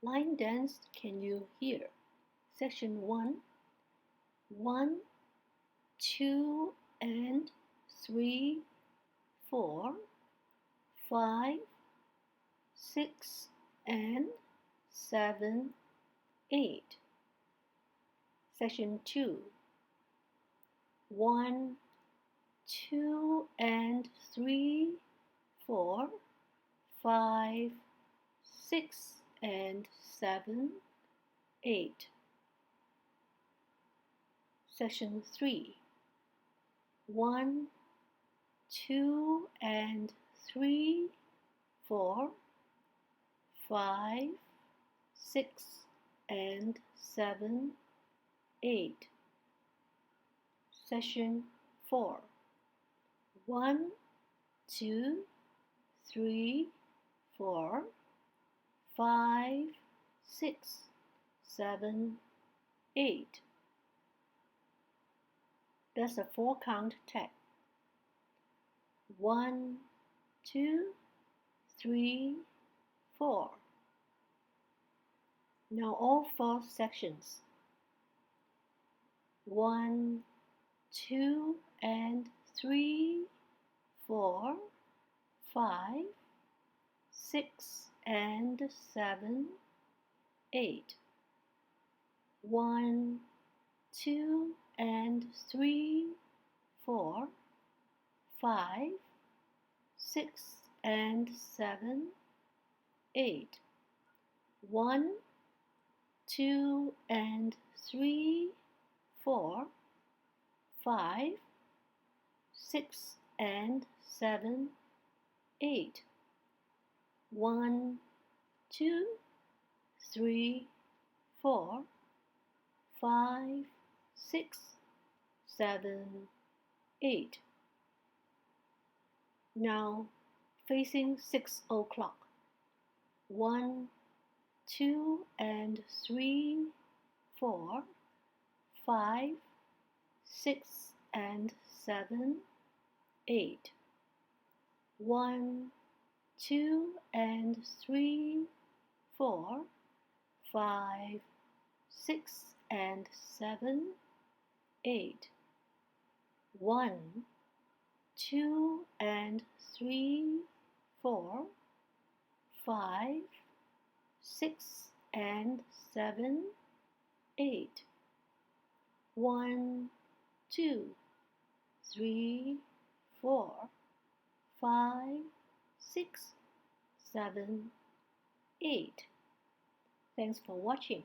Line dance can you hear? Section 1. 1, 2, and 3, 4, 5, 6, and 7, 8. Section 2. 1, 2, and 3, 4, 5, 6, and 7, 8. Section 3. 1, 2, and 3, 4, 5, 6, and 7, 8. Section 4. 1, 2, 3, 4, 5, 6, 7, 8. That's a 4-count tap. 1, 2, 3, 4. Now all 4 sections. 1, 2, and 3, 4, 5, 6, and 7, 8. 1, 2, and 3, 4, 5, 6, and 7, 8. 1, 2, and 3, 4, 5, 6, and 7, 8. 1, 2, 3, 4, 5, 6, 7, 8. Now facing 6 o'clock. 1, 2, and 3, 4, 5, 6, and 7, 8. 1, 2, and 3, 4, 5, 6, and 7, 8. 1, 2, and 3, 4, 5, 6, and 7, 8. 1, 2, 3, 4, 5, 6, 7, 8. Thanks for watching.